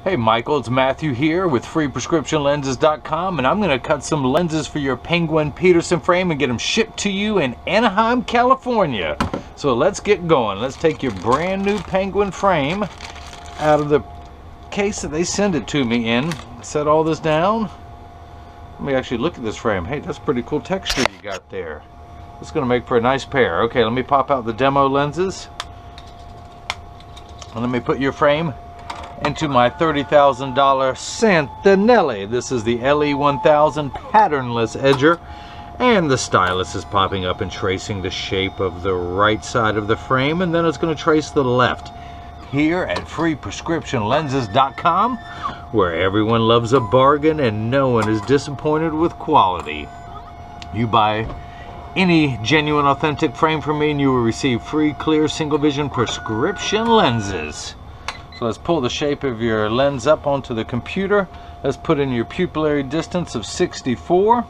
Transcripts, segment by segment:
Hey Michael, it's Matthew here with freeprescriptionlenses.com, and I'm going to cut some lenses for your Penguin Peterson frame and get them shipped to you in Anaheim, California. So let's get going. Let's take your brand new Penguin frame out of the case that they send it to me in. Set all this down. Let me actually look at this frame. Hey, that's pretty cool texture you got there. It's going to make for a nice pair. Okay, let me pop out the demo lenses. And let me put your frame into my $30,000 Santinelli. This is the LE1000 patternless edger, and the stylus is popping up and tracing the shape of the right side of the frame, and then it's going to trace the left. Here at freeprescriptionlenses.com, where everyone loves a bargain and no one is disappointed with quality. You buy any genuine authentic frame from me and you will receive free clear single vision prescription lenses. So let's pull the shape of your lens up onto the computer. Let's put in your pupillary distance of 64.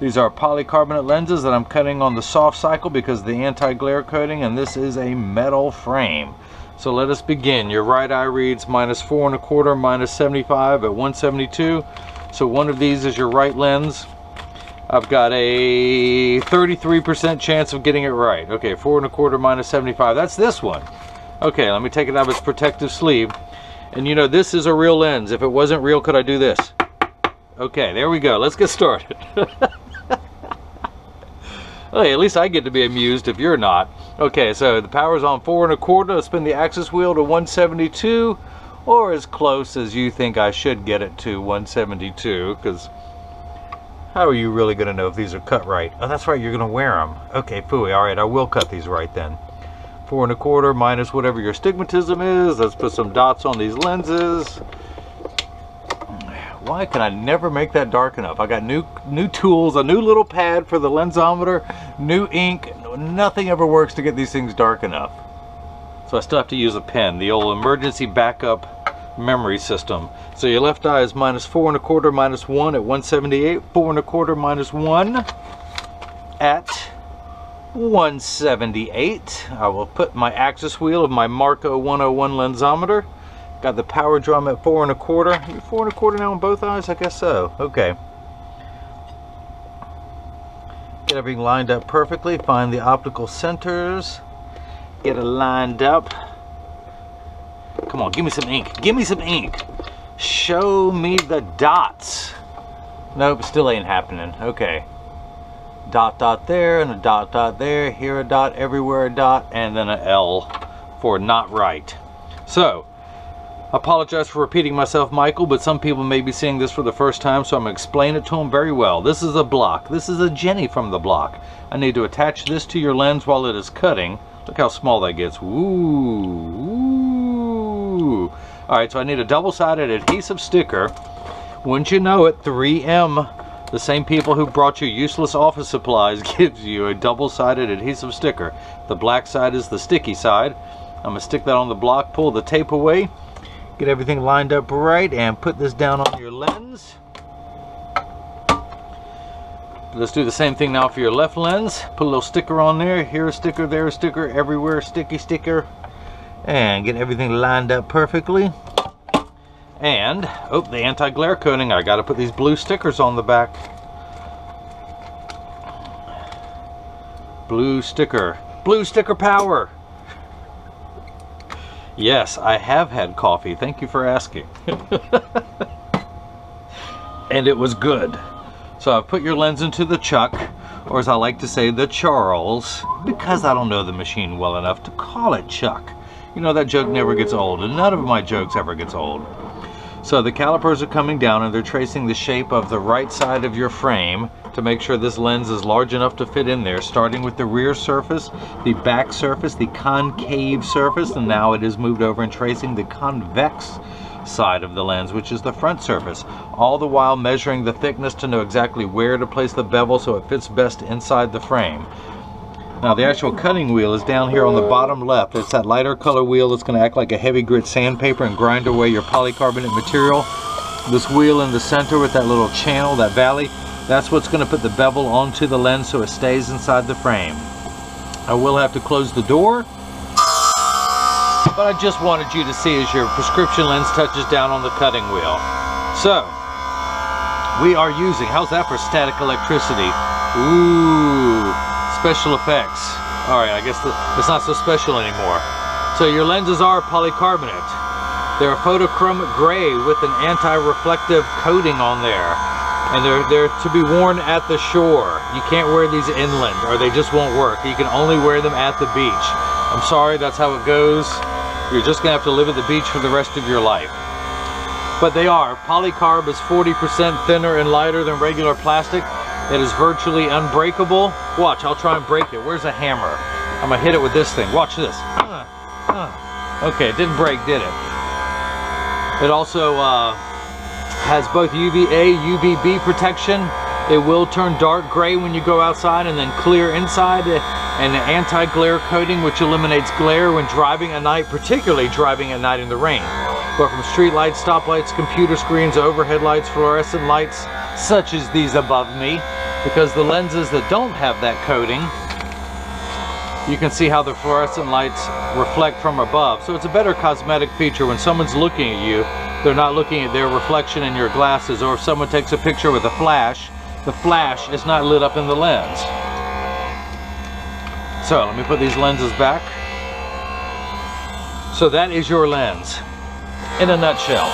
These are polycarbonate lenses that I'm cutting on the soft cycle because of the anti-glare coating, and this is a metal frame. So let us begin. Your right eye reads -4 1/4, -75 at 172. So one of these is your right lens. I've got a 33% chance of getting it right. Okay, 4 1/4 -75. That's this one. Okay, let me take it out of its protective sleeve. And you know, this is a real lens. If it wasn't real, could I do this? Okay, there we go. Let's get started. Hey, at least I get to be amused if you're not. Okay, so the power's on 4 1/4. Let's spin the axis wheel to 172, or as close as you think I should get it to 172, because how are you really going to know if these are cut right? Oh, that's right, you're going to wear them. Okay, phooey. All right, I will cut these right then. 4 1/4 minus whatever your astigmatism is. Let's put some dots on these lenses. Why can I never make that dark enough? I got new tools, a new little pad for the lensometer, new ink. Nothing ever works to get these things dark enough. So I still have to use a pen, the old emergency backup memory system. So your left eye is -4 1/4 -1 at 178. 4 1/4 -1 at 178. I will put my axis wheel of my Marco 101 lensometer. Got the power drum at 4 1/4. 4 1/4 now on both eyes? I guess so. Okay. Get everything lined up perfectly. Find the optical centers. Get it lined up. Come on, give me some ink. Give me some ink. Show me the dots. Nope, still ain't happening. Okay. Dot dot there and a dot dot there, here a dot, everywhere a dot, and then a L for not right. So I apologize for repeating myself, Michael, but some people may be seeing this for the first time, so I'm going to explain it to them very well. This is a block. This is a Jenny from the block. I need to attach this to your lens while it is cutting. Look how small that gets. Ooh. Alright, so I need a double-sided adhesive sticker. Wouldn't you know it, 3M, the same people who brought you useless office supplies, gives you a double-sided adhesive sticker. The black side is the sticky side. I'm going to stick that on the block, pull the tape away, get everything lined up right, and put this down on your lens. Let's do the same thing now for your left lens. Put a little sticker on there. Here a sticker, there a sticker, everywhere sticky sticker. And get everything lined up perfectly. And, oh, the anti-glare coating. I got to put these blue stickers on the back. Blue sticker. Blue sticker power. Yes, I have had coffee. Thank you for asking. And it was good. So I've put your lens into the chuck, or as I like to say, the Charles, because I don't know the machine well enough to call it chuck. You know, that joke never gets old, and none of my jokes ever gets old. So the calipers are coming down and they're tracing the shape of the right side of your frame to make sure this lens is large enough to fit in there, starting with the rear surface, the back surface, the concave surface, and now it is moved over and tracing the convex side of the lens, which is the front surface, all the while measuring the thickness to know exactly where to place the bevel so it fits best inside the frame. Now the actual cutting wheel is down here on the bottom left. It's that lighter color wheel that's going to act like a heavy grit sandpaper and grind away your polycarbonate material. This wheel in the center with that little channel, that valley, that's what's going to put the bevel onto the lens so it stays inside the frame. I will have to close the door. but I just wanted you to see as your prescription lens touches down on the cutting wheel. So, we are using, how's that for static electricity? Ooh, special effects. Alright, I guess it's not so special anymore. So your lenses are polycarbonate. They're a photochromic gray with an anti-reflective coating on there. And they're to be worn at the shore. You can't wear these inland or they just won't work. You can only wear them at the beach. I'm sorry, that's how it goes. You're just gonna have to live at the beach for the rest of your life. But they are. Polycarb is 40% thinner and lighter than regular plastic. It is virtually unbreakable. Watch, I'll try and break it. Where's a hammer? I'm gonna hit it with this thing. Watch this. Okay, it didn't break, did it? It also has both UVA, UVB protection. It will turn dark gray when you go outside and then clear inside, and an anti-glare coating which eliminates glare when driving at night, particularly driving at night in the rain. But from street lights, stoplights, computer screens, overhead lights, fluorescent lights, such as these above me, because the lenses that don't have that coating, you can see how the fluorescent lights reflect from above. So it's a better cosmetic feature. When someone's looking at you, they're not looking at their reflection in your glasses, or if someone takes a picture with a flash, the flash is not lit up in the lens. So let me put these lenses back. So that is your lens in a nutshell.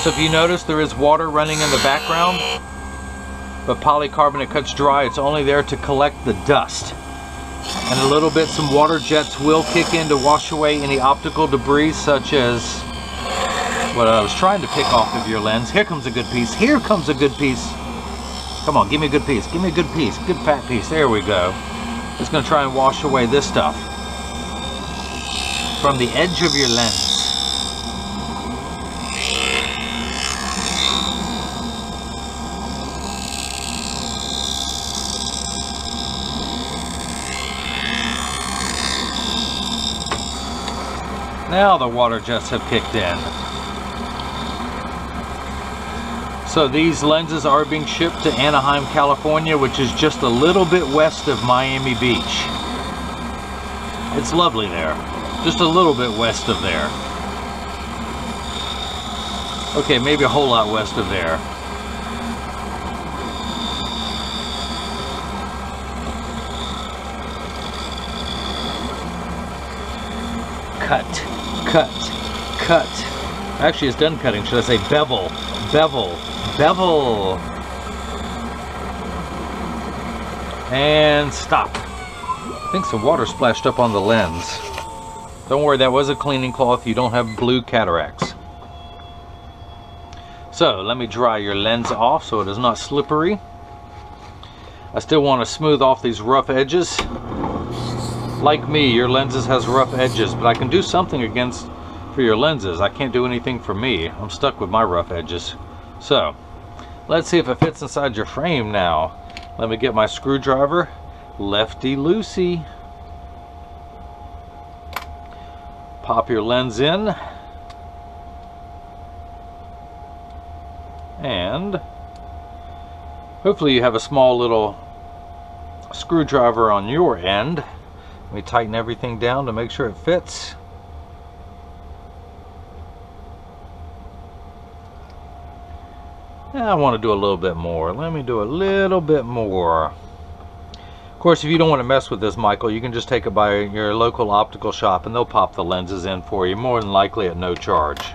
So if you notice, there is water running in the background, but polycarbonate cuts dry. It's only there to collect the dust. And a little bit, some water jets will kick in to wash away any optical debris, such as what I was trying to pick off of your lens. Here comes a good piece. Here comes a good piece. Come on, give me a good piece. Give me a good piece. Good fat piece. There we go. It's going to try and wash away this stuff from the edge of your lens. Now the water jets have kicked in. So these lenses are being shipped to Anaheim, California, which is just a little bit west of Miami Beach. It's lovely there. Just a little bit west of there. Okay, maybe a whole lot west of there. Cut. Cut, cut. Actually, it's done cutting. Should I say bevel, bevel, bevel. And stop. I think some water splashed up on the lens. Don't worry, that was a cleaning cloth. You don't have blue cataracts. So let me dry your lens off so it is not slippery. I still want to smooth off these rough edges. Like me, your lenses has rough edges, but I can do something for your lenses. I can't do anything for me. I'm stuck with my rough edges. So, let's see if it fits inside your frame now. Let me get my screwdriver. Lefty loosey. Pop your lens in. And hopefully you have a small little screwdriver on your end. Let me tighten everything down to make sure it fits. I want to do a little bit more. Let me do a little bit more. Of course, if you don't want to mess with this, Michael, you can just take it by your local optical shop and they'll pop the lenses in for you, more than likely at no charge.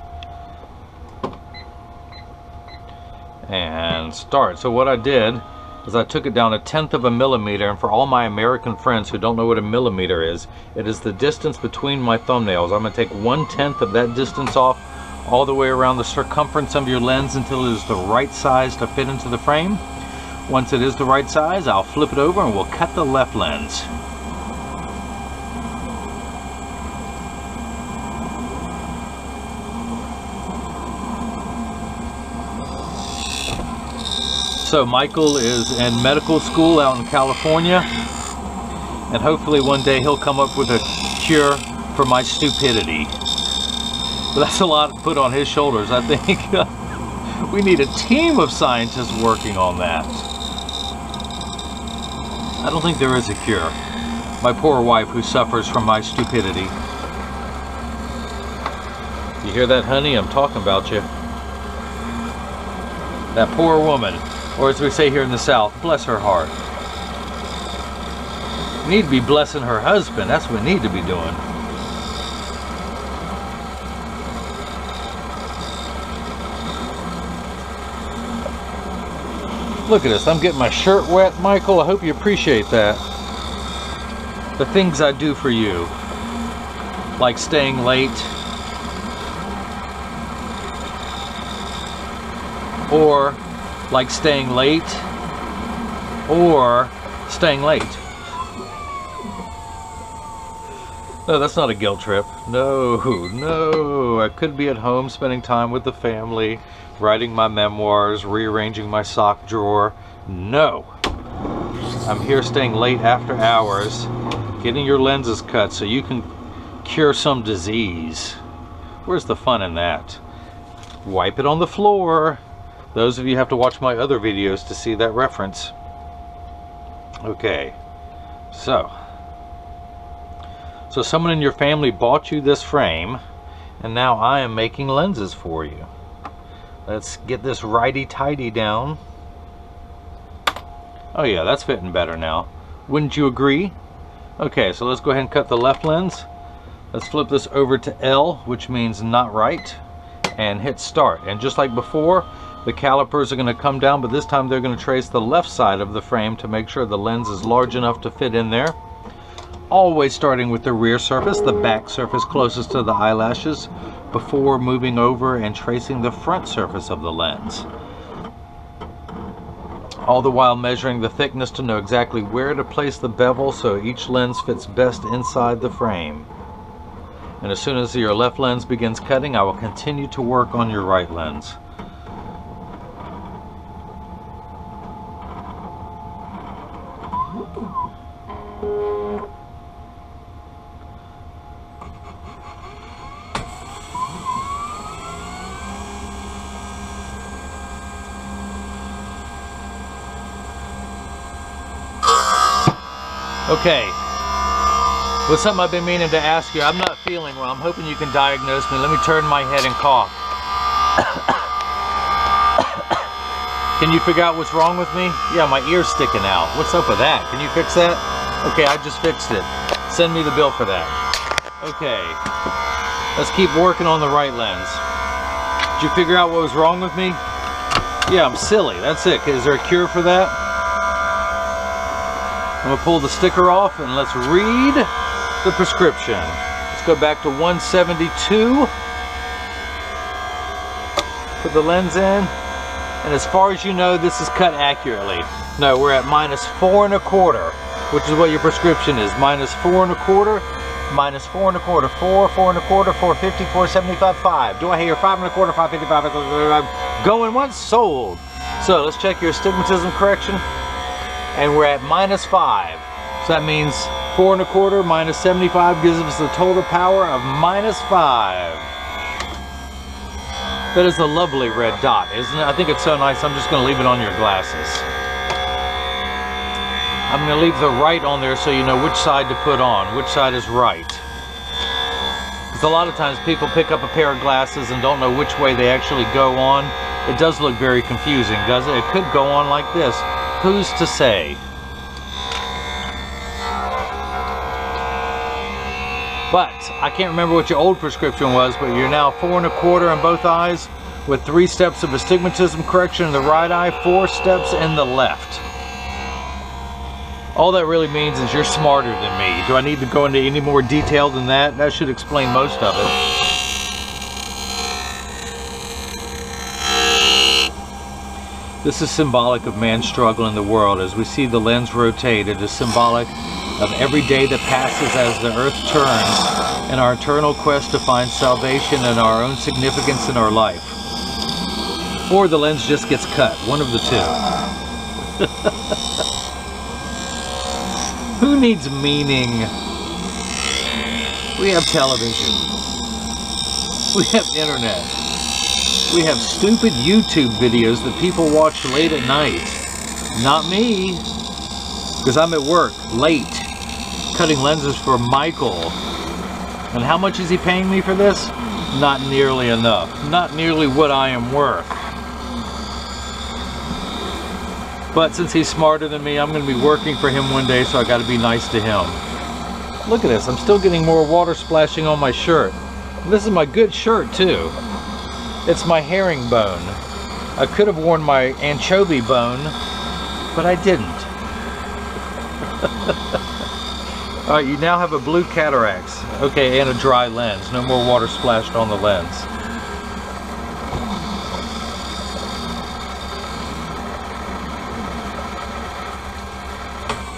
And start. So what I did is I took it down 1/10 of a millimeter, and for all my American friends who don't know what a millimeter is, it is the distance between my thumbnails. I'm going to take 1/10 of that distance off all the way around the circumference of your lens until it is the right size to fit into the frame. Once it is the right size, I'll flip it over and we'll cut the left lens. So Michael is in medical school out in California, and hopefully one day he'll come up with a cure for my stupidity. But that's a lot put on his shoulders. I think we need a team of scientists working on that. I don't think there is a cure. My poor wife who suffers from my stupidity. You hear that, honey? I'm talking about you. That poor woman, or as we say here in the South, bless her heart. We need to be blessing her husband. That's what we need to be doing. Look at this. I'm getting my shirt wet, Michael. I hope you appreciate that. The things I do for you, like staying late, or like staying late, or staying late. No, that's not a guilt trip. No, no. I could be at home spending time with the family, writing my memoirs, rearranging my sock drawer. No. I'm here staying late after hours, getting your lenses cut so you can cure some disease. Where's the fun in that? Wipe it on the floor. Those of you have to watch my other videos to see that reference. Okay, so someone in your family bought you this frame, and now I am making lenses for you. Let's get this righty-tighty down. Oh yeah, that's fitting better now. Wouldn't you agree? Okay, so let's go ahead and cut the left lens. Let's flip this over to L, which means not right, and hit start. And just like before, the calipers are going to come down, but this time they're going to trace the left side of the frame to make sure the lens is large enough to fit in there. Always starting with the rear surface, the back surface closest to the eyelashes, before moving over and tracing the front surface of the lens. All the while measuring the thickness to know exactly where to place the bevel so each lens fits best inside the frame. And as soon as your left lens begins cutting, I will continue to work on your right lens. Okay, with something I've been meaning to ask you. I'm not feeling well. I'm hoping you can diagnose me. Let me turn my head and cough. Can you figure out what's wrong with me? Yeah, my ear's sticking out. What's up with that? Can you fix that? Okay, I just fixed it. Send me the bill for that. Okay, let's keep working on the right lens. Did you figure out what was wrong with me? Yeah, I'm silly. That's it. Is there a cure for that? I'm going to pull the sticker off and let's read the prescription. Let's go back to 172. Put the lens in. And as far as you know, this is cut accurately. No, we're at -4 1/4, which is what your prescription is. -4 1/4, -4 1/4, 4, 4 1/4, 450, 475, 5. Do I hear 5 1/4, 555, going once, sold. So let's check your astigmatism correction. And we're at -5. So that means 4 1/4 minus 75 gives us a total power of -5. That is a lovely red dot, isn't it? I think it's so nice, I'm just going to leave it on your glasses. I'm going to leave the right on there so you know which side to put on, which side is right. Because a lot of times people pick up a pair of glasses and don't know which way they actually go on. It does look very confusing, doesn't it? It could go on like this. Who's to say? But I can't remember what your old prescription was, but you're now 4 1/4 in both eyes with 3 steps of astigmatism correction in the right eye, 4 steps in the left. All that really means is you're smarter than me. Do I need to go into any more detail than that? That should explain most of it. This is symbolic of man's struggle in the world. As we see the lens rotate, it is symbolic of every day that passes as the earth turns in our eternal quest to find salvation and our own significance in our life. Or the lens just gets cut, one of the two. Who needs meaning? We have television. We have internet. We have stupid YouTube videos that people watch late at night. Not me. because I'm at work late cutting lenses for Michael. And how much is he paying me for this? Not nearly enough. Not nearly what I am worth. But since he's smarter than me, I'm going to be working for him one day, so I got to be nice to him. Look at this. I'm still getting more water splashing on my shirt. This is my good shirt too. It's my herringbone. I could have worn my anchovy bone, but I didn't. Alright, you now have a blue cataracts. Okay, and a dry lens. No more water splashed on the lens.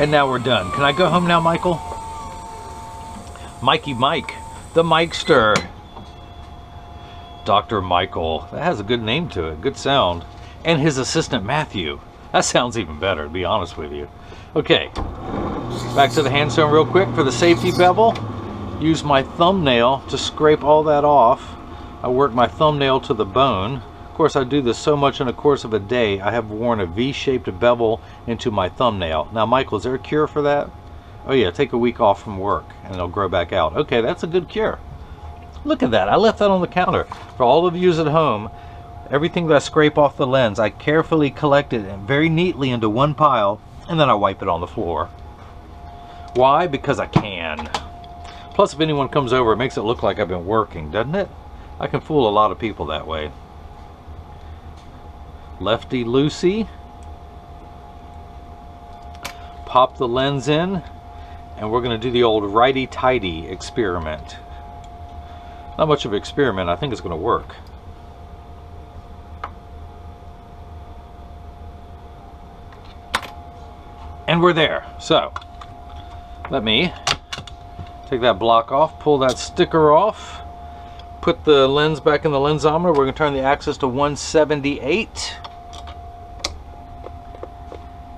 And now we're done. Can I go home now, Michael? Mikey Mike, the Mikester. Dr. Michael. That has a good name to it. Good sound. And his assistant Matthew. That sounds even better, to be honest with you. Okay. Back to the handstone real quick for the safety bevel. Use my thumbnail to scrape all that off. I work my thumbnail to the bone. Of course, I do this so much in the course of a day, I have worn a V-shaped bevel into my thumbnail. Now, Michael, is there a cure for that? Oh yeah, take a week off from work and it'll grow back out. Okay, that's a good cure. Look at that. I left that on the counter. For all of you at home, everything that I scrape off the lens, I carefully collect it very neatly into one pile, and then I wipe it on the floor. Why? Because I can. Plus, if anyone comes over, it makes it look like I've been working, doesn't it? I can fool a lot of people that way. Lefty loosey. Pop the lens in, and we're going to do the old righty-tighty experiment. Not much of an experiment. I think it's going to work. And we're there. So, let me take that block off, pull that sticker off, put the lens back in the lensometer. We're going to turn the axis to 178.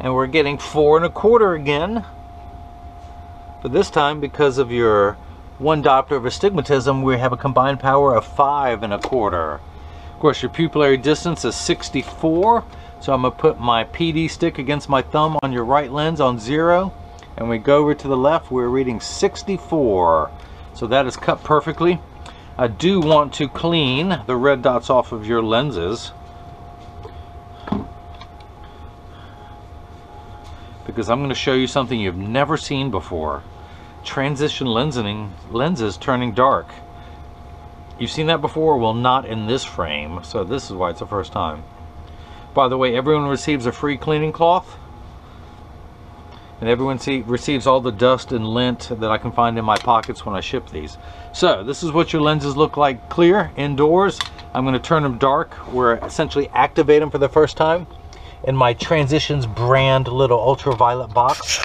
And we're getting 4 1/4 again. But this time, because of your 1 diopter of astigmatism, we have a combined power of 5 1/4. Of course, your pupillary distance is 64. So I'm going to put my PD stick against my thumb on your right lens on 0. And we go over to the left, we're reading 64. So that is cut perfectly. I do want to clean the red dots off of your lenses, because I'm going to show you something you've never seen before. Transition lenses turning dark. You've seen that before? Well, not in this frame, so this is why it's the first time. By the way, everyone receives a free cleaning cloth, and everyone receives all the dust and lint that I can find in my pockets when I ship these. So this is what your lenses look like clear indoors. I'm going to turn them dark. We're essentially activate them for the first time in my Transitions brand little ultraviolet box.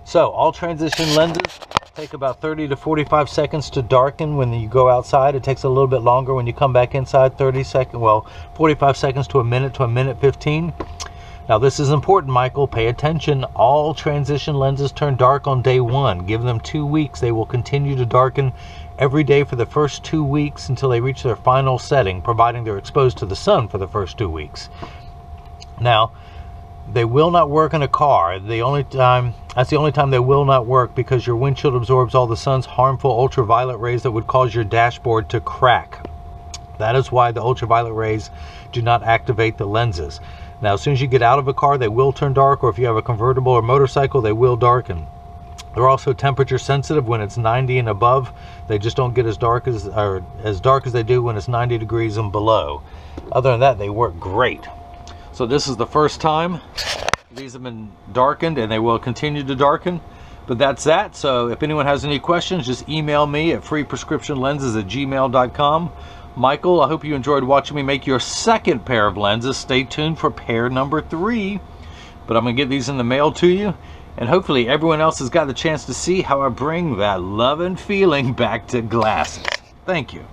So all Transition lenses take about 30 to 45 seconds to darken when you go outside. It takes a little bit longer when you come back inside, 45 seconds to a minute 15. Now this is important, Michael. Pay attention. All Transition lenses turn dark on day 1. Give them 2 weeks. They will continue to darken every day for the first 2 weeks until they reach their final setting, providing they're exposed to the sun for the first 2 weeks. Now, they will not work in a car. That's the only time they will not work, because your windshield absorbs all the sun's harmful ultraviolet rays that would cause your dashboard to crack. That is why the ultraviolet rays do not activate the lenses. Now, as soon as you get out of a car, they will turn dark, or if you have a convertible or motorcycle, they will darken. They're also temperature sensitive. When it's 90 and above, they just don't get as dark as they do when it's 90 degrees and below. Other than that, they work great. So this is the first time these have been darkened, and they will continue to darken. But that's that. So if anyone has any questions, just email me at freeprescriptionlenses@gmail.com. Michael, I hope you enjoyed watching me make your second pair of lenses. Stay tuned for pair number 3. But I'm going to get these in the mail to you. And hopefully everyone else has got the chance to see how I bring that love and feeling back to glasses. Thank you.